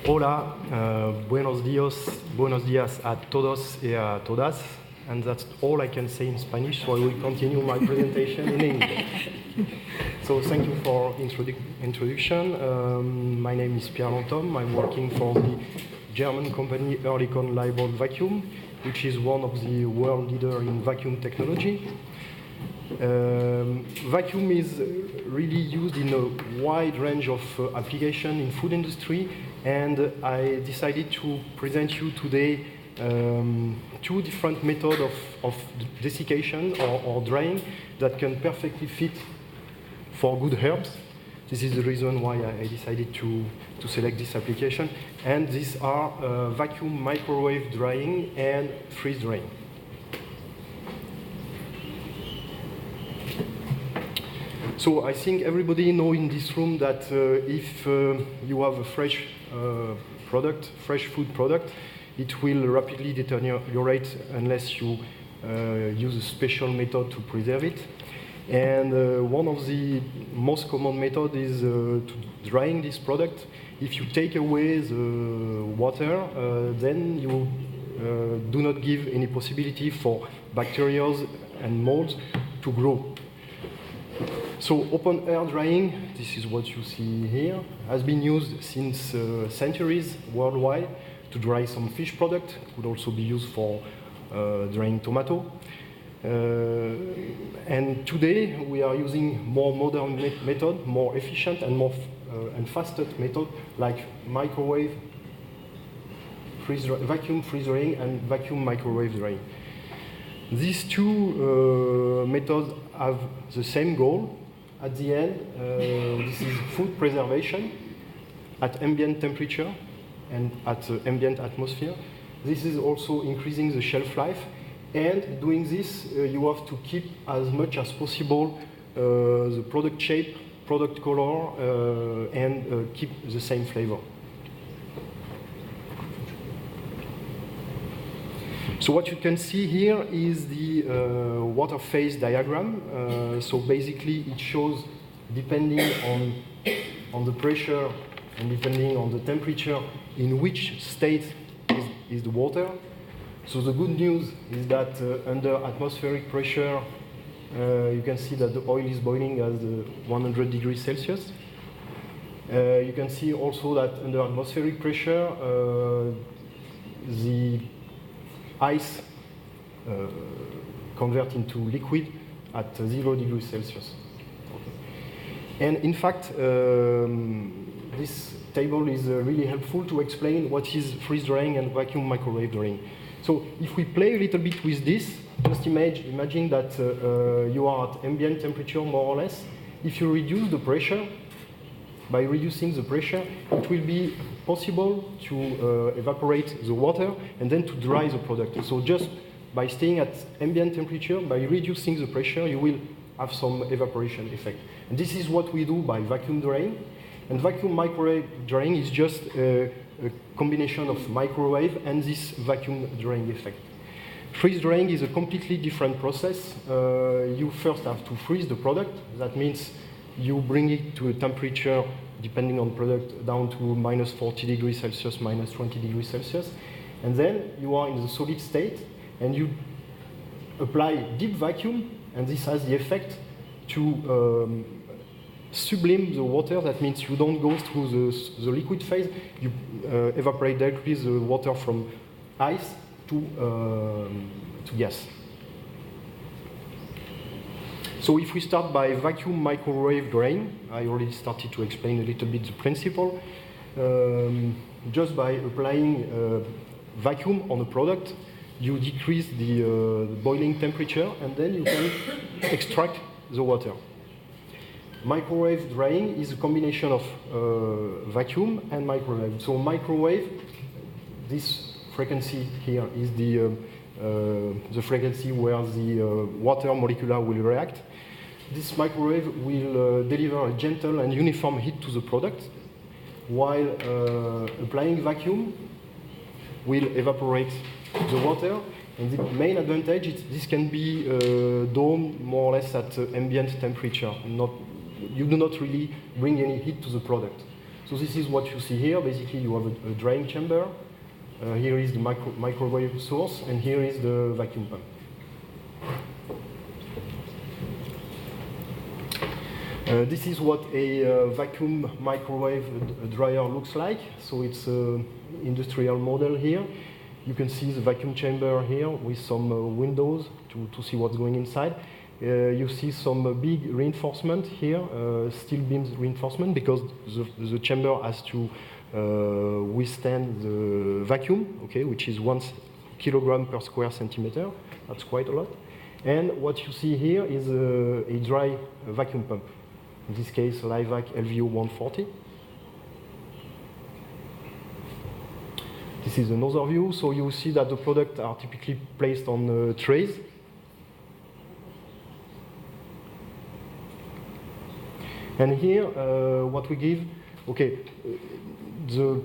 Hola, buenos días a todos y a todas. And that's all I can say in Spanish, so I will continue my presentation in English. So thank you for introduction. My name is Pierre Lantom. I'm working for the German company Oerlikon Leybold Vacuum, which is one of the world leader in vacuum technology. Vacuum is really used in a wide range of applications in food industry, and I decided to present you today two different methods of desiccation or drying that can perfectly fit for good herbs. This is the reason why I decided to select this application. And these are vacuum microwave drying and freeze drying. So I think everybody knows in this room that if you have a fresh fresh food product, it will rapidly deteriorate unless you use a special method to preserve it. And one of the most common methods is to drying this product. If you take away the water, then you do not give any possibility for bacteria and molds to grow. So open air drying, this is what you see here, has been used since centuries worldwide to dry some fish product. It could also be used for drying tomato. And today we are using more modern method, more efficient and faster method like microwave, vacuum freeze drying and vacuum microwave drying. These two methods have the same goal. At the end, this is food preservation at ambient temperature and at ambient atmosphere. This is also increasing the shelf life. And doing this, you have to keep as much as possible the product shape, product color, and keep the same flavor. So what you can see here is the water phase diagram. So basically it shows, depending on the pressure and depending on the temperature, in which state is the water. So the good news is that under atmospheric pressure, you can see that the oil is boiling at 100 degrees Celsius. You can see also that under atmospheric pressure, the ice convert into liquid at 0 degrees Celsius. Okay. And in fact, this table is really helpful to explain what is freeze drying and vacuum microwave drying. So if we play a little bit with this, just imagine that you are at ambient temperature more or less. If you reduce the pressure, by reducing the pressure, it will be possible to evaporate the water and then to dry the product. So just by staying at ambient temperature, by reducing the pressure, you will have some evaporation effect. And this is what we do by vacuum drying. And vacuum microwave drying is just a combination of microwave and this vacuum drying effect. Freeze drying is a completely different process. You first have to freeze the product. That means you bring it to a temperature, depending on product, down to minus 40 degrees Celsius, minus 20 degrees Celsius. And then you are in the solid state, and you apply deep vacuum, and this has the effect to sublime the water. That means you don't go through the liquid phase, you evaporate directly the water from ice to gas. So if we start by vacuum microwave drying, I already started to explain a little bit the principle. Just by applying vacuum on a product, you decrease the boiling temperature, and then you can extract the water. Microwave drying is a combination of vacuum and microwave. So microwave, this frequency here is the frequency where the water molecule will react. This microwave will deliver a gentle and uniform heat to the product, while applying vacuum will evaporate the water. And the main advantage is this can be done more or less at ambient temperature. You do not really bring any heat to the product. So this is what you see here. Basically, you have a drying chamber. Here is the microwave source, and here is the vacuum pump. This is what a vacuum microwave dryer looks like. So it's an industrial model here. You can see the vacuum chamber here with some windows to see what's going inside. You see some big reinforcement here, steel beams reinforcement, because the chamber has to withstand the vacuum, okay, which is 1 kilogram per square centimeter. That's quite a lot. And what you see here is a dry vacuum pump. In this case, LiveVac LVO 140. This is another view. So you see that the products are typically placed on trays. And here, what we give, okay, the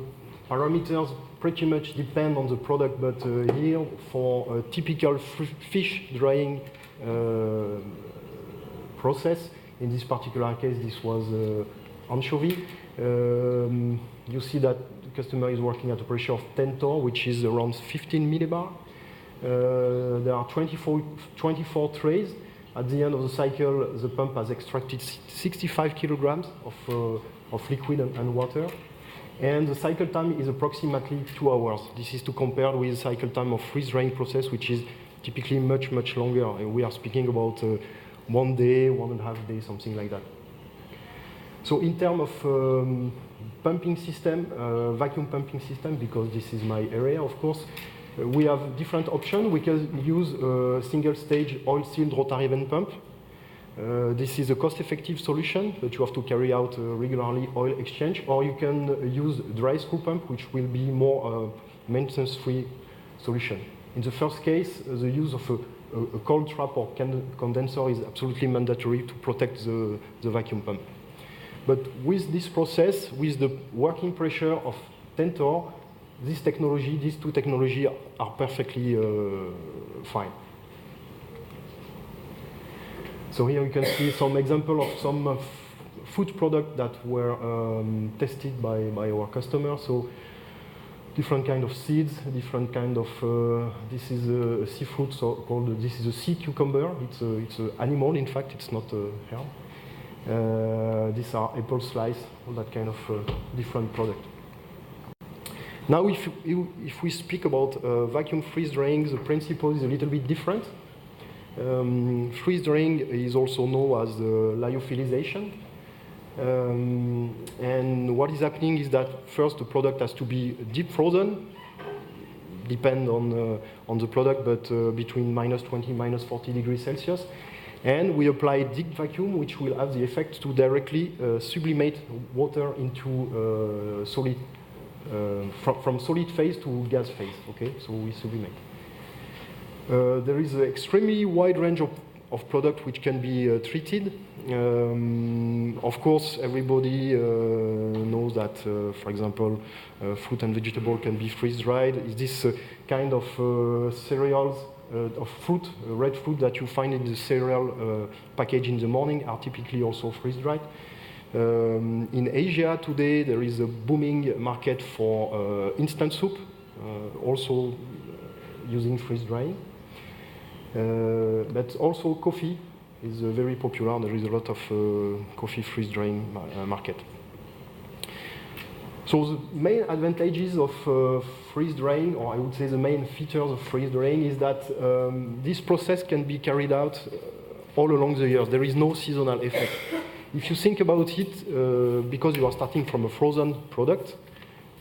parameters pretty much depend on the product, but here, for a typical fish drying process, in this particular case, this was anchovy. You see that the customer is working at a pressure of 10 torr, which is around 15 millibar. There are 24 trays. At the end of the cycle, the pump has extracted 65 kilograms of liquid and water. And the cycle time is approximately 2 hours. This is to compare with the cycle time of freeze drying process, which is typically much, much longer. We are speaking about 1 day, 1.5 days, something like that. So in terms of pumping system, vacuum pumping system, because this is my area, of course, we have different options. We can use a single-stage oil-sealed rotary vent pump. This is a cost-effective solution, but you have to carry out regularly oil exchange, or you can use dry screw pump, which will be more maintenance-free solution. In the first case, the use of a cold trap or condenser is absolutely mandatory to protect the vacuum pump. But with this process, with the working pressure of 10 torr, these two technologies are perfectly fine. So here you can see some example of some food products that were tested by our customers. So different kind of seeds, different kind of, this is a seafood, so called, this is a sea cucumber. It's an animal, in fact, it's not a herb. These are apple slice, all that kind of different product. Now, if we speak about vacuum freeze drying, the principle is a little bit different. Freeze drying is also known as lyophilization. And what is happening is that first the product has to be deep frozen, depend on the product, but between -20, -40 degrees Celsius. And we apply deep vacuum, which will have the effect to directly sublimate water into solid, from solid phase to gas phase, okay? So we sublimate. There is an extremely wide range of products which can be treated. Of course, everybody knows that, for example, fruit and vegetable can be freeze-dried. Is this kind of cereals, of fruit, red fruit that you find in the cereal package in the morning are typically also freeze-dried. In Asia today, there is a booming market for instant soup, also using freeze-drying. But also coffee is very popular. There is a lot of coffee freeze-drying market. So the main advantages of freeze-drying, or I would say the main features of freeze-drying, is that this process can be carried out all along the year. There is no seasonal effect. If you think about it, because you are starting from a frozen product,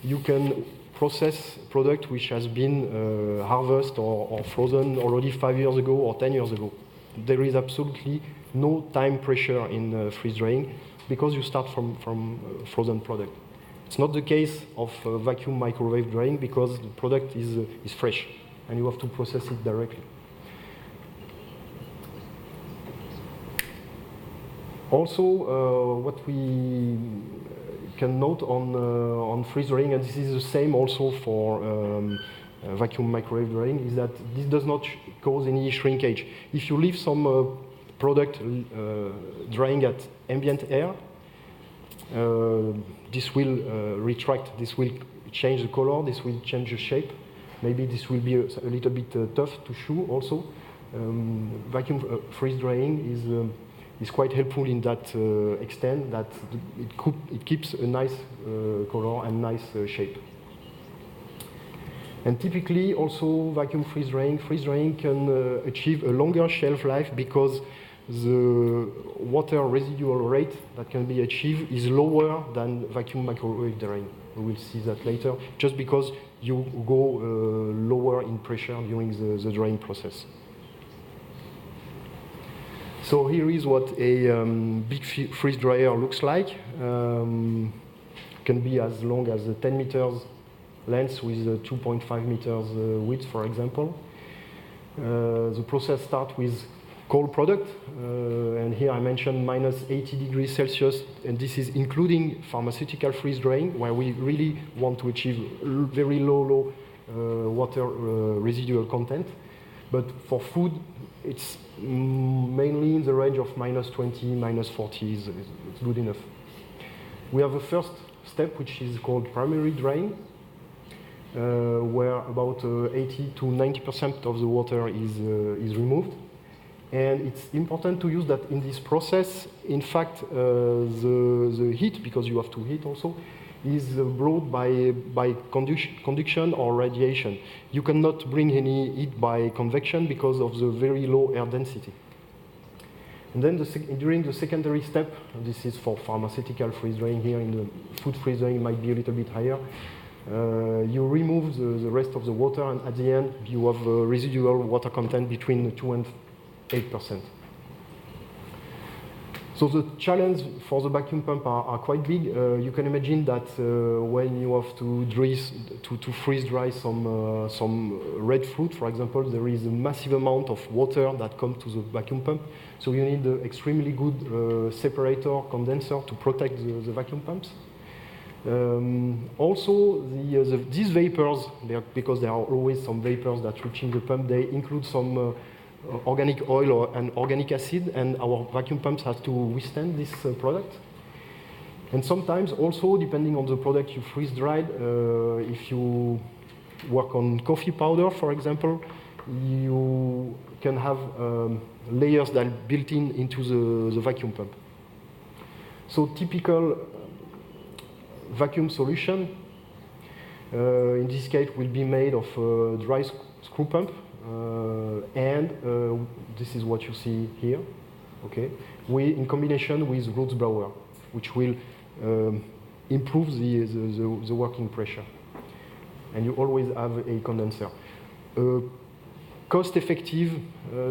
you can process product which has been harvested or frozen already 5 years ago or 10 years ago. There is absolutely no time pressure in freeze-drying because you start from frozen product. It's not the case of vacuum microwave drying because the product is fresh and you have to process it directly. Also, what we can note on freeze drying, and this is the same also for vacuum microwave drying, is that this does not cause any shrinkage. If you leave some product drying at ambient air, this will retract, this will change the color, this will change the shape. Maybe this will be a little bit tough to chew also. Vacuum freeze drying is quite helpful in that extent that it keeps a nice color and nice shape. And typically also vacuum freeze drying can achieve a longer shelf life because the water residual rate that can be achieved is lower than vacuum microwave drying. We will see that later, just because you go lower in pressure during the drying process. So here is what a big freeze dryer looks like. Can be as long as 10 meters length with 2.5 meters width, for example. The process starts with cold product, and here I mentioned minus 80 degrees Celsius, and this is including pharmaceutical freeze drying, where we really want to achieve very low water residual content. But for food, it's mainly in the range of minus 20, minus 40 is good enough. We have a first step, which is called primary drying, where about 80 to 90% of the water is removed. And it's important to use that in this process. In fact, the heat, because you have to heat also, is brought by conduction or radiation. You cannot bring any heat by convection because of the very low air density. And then during the secondary step, this is for pharmaceutical freeze drying. Here in the food freeze drying, it might be a little bit higher. You remove the rest of the water, and at the end, you have residual water content between 2 and 8%. So the challenge for the vacuum pump are quite big. You can imagine that when you have to freeze dry some red fruit, for example, there is a massive amount of water that comes to the vacuum pump. So you need an extremely good separator condenser to protect the vacuum pumps. Also, these vapors, because there are always some vapors that reach in the pump, they include some organic oil and organic acid, and our vacuum pumps have to withstand this product. And sometimes also, depending on the product you freeze dried, if you work on coffee powder, for example, you can have layers that are built into the vacuum pump. So typical vacuum solution, in this case, will be made of a dry screw pump. And this is what you see here, okay? In combination with Roots blower, which will improve the working pressure. And you always have a condenser. Cost-effective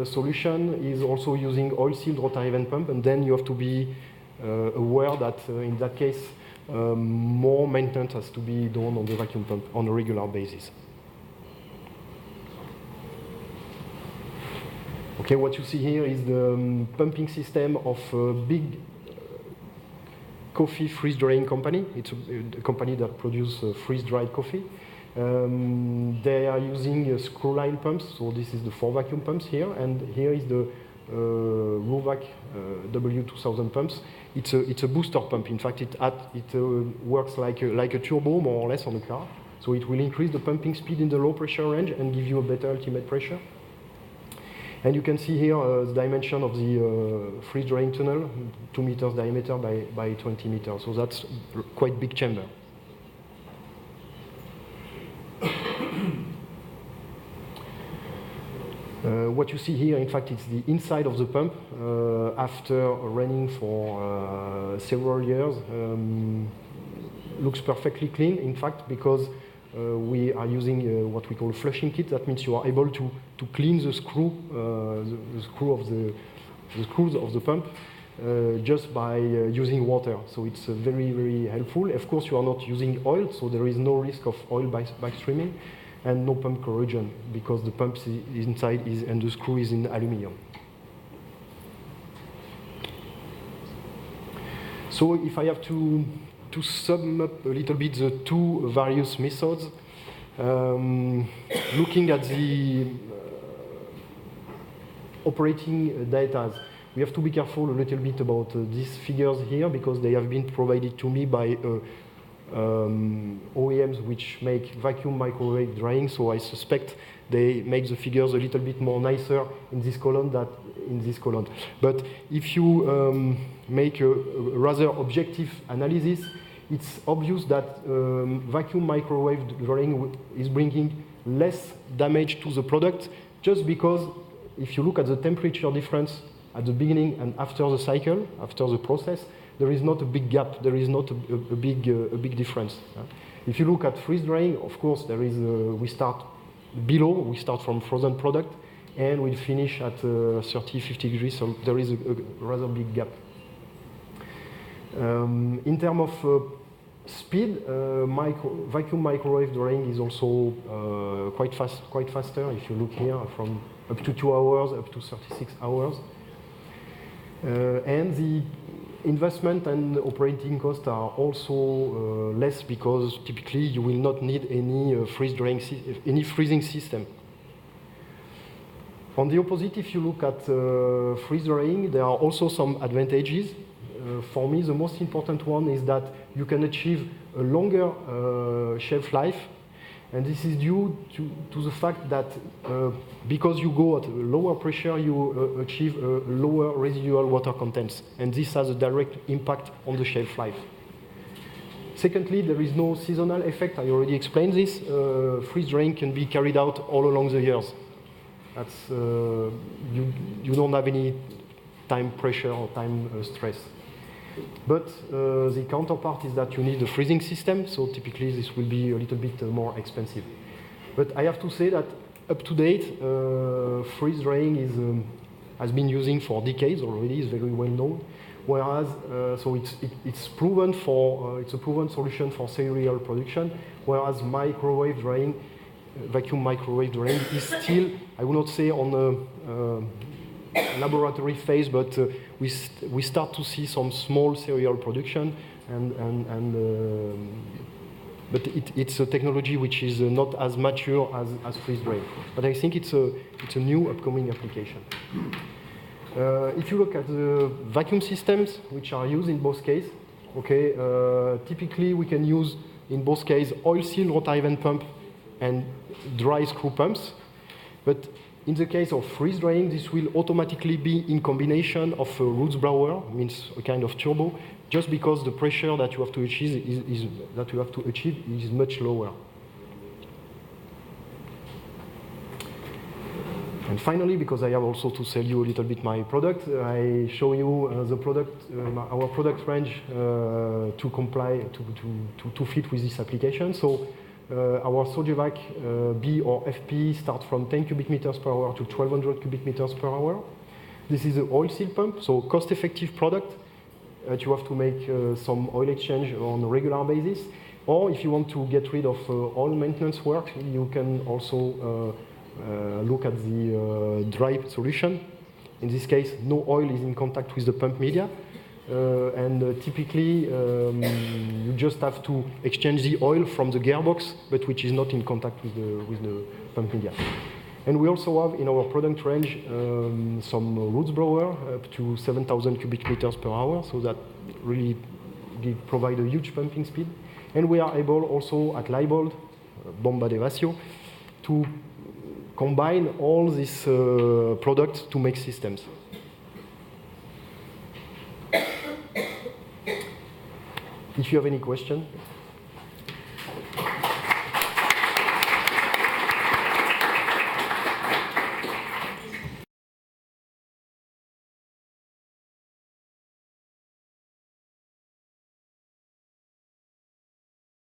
solution is also using oil-sealed rotary vent pump, and then you have to be aware that in that case, more maintenance has to be done on the vacuum pump on a regular basis. Okay, what you see here is the pumping system of a big coffee freeze-drying company. It's a company that produces freeze-dried coffee. They are using screw-line pumps, so this is the 4 vacuum pumps here, and here is the Ruvac W2000 pumps. It's a booster pump. In fact, it works like a turbo, more or less, on the car. So it will increase the pumping speed in the low pressure range and give you a better ultimate pressure. And you can see here the dimension of the freeze drying tunnel, 2 meters diameter by 20 meters. So that's quite big chamber. What you see here, in fact, it's the inside of the pump after running for several years. Looks perfectly clean, in fact, because we are using what we call a flushing kit. That means you are able to clean the screw, the screws of the pump just by using water. So it's very, very helpful. Of course, you are not using oil, so there is no risk of oil backstreaming, and no pump corrosion because the pump inside and the screw is in aluminum. So if I have to sum up a little bit the 2 various methods, looking at the operating data, We have to be careful a little bit about these figures here because they have been provided to me by OEMs which make vacuum microwave drying, so I suspect they make the figures a little bit more nicer in this column than in this column. But if you make a rather objective analysis, it's obvious that vacuum microwave drying is bringing less damage to the product, just because if you look at the temperature difference at the beginning and after the cycle, after the process, there is not a big gap, there is not a big difference. If you look at freeze drying, of course, there is we start below, we start from frozen product, and we finish at 30, 50 degrees, so there is a rather big gap. In terms of speed, vacuum microwave drying is also quite faster. If you look here, from up to 2 hours, up to 36 hours. And the investment and operating costs are also less because typically you will not need any freezing system. On the opposite, if you look at freeze drying, there are also some advantages. For me, the most important one is that you can achieve a longer shelf life, and this is due to the fact that because you go at a lower pressure, you achieve a lower residual water contents, and this has a direct impact on the shelf life. Secondly, there is no seasonal effect. I already explained this. Freeze drying can be carried out all along the years. That's you don't have any time pressure or time stress. But the counterpart is that you need a freezing system, so typically this will be a little bit more expensive. But I have to say that up to date, freeze drying has been using for decades already, is very well known. Whereas, so it's proven it's a proven solution for serial production, whereas microwave drying, vacuum microwave drying is still, I would not say on a laboratory phase, but we start to see some small serial production, but it's a technology which is not as mature as freeze drying. But I think it's a new upcoming application. If you look at the vacuum systems which are used in both cases, okay, typically we can use in both cases oil seal rotary vent pump and dry screw pumps, but in the case of freeze drying, this will automatically be in combination of a roots blower, means a kind of turbo, just because the pressure that you have to achieve is much lower. And finally, because I have also to sell you a little bit my product, I show you the product, our product range to comply to fit with this application. So. Our Sogevac B or FP start from 10 cubic meters per hour to 1200 cubic meters per hour. This is an oil seal pump, so cost-effective product. You have to make some oil exchange on a regular basis. Or if you want to get rid of oil maintenance work, you can also look at the dry solution. In this case, no oil is in contact with the pump media. Typically, you just have to exchange the oil from the gearbox, but which is not in contact with the pump media. And we also have in our product range some roots blower up to 7,000 cubic meters per hour, so that really provide a huge pumping speed. And we are able also at Leibold, Bomba de Vacio, to combine all these products to make systems. If you have any question.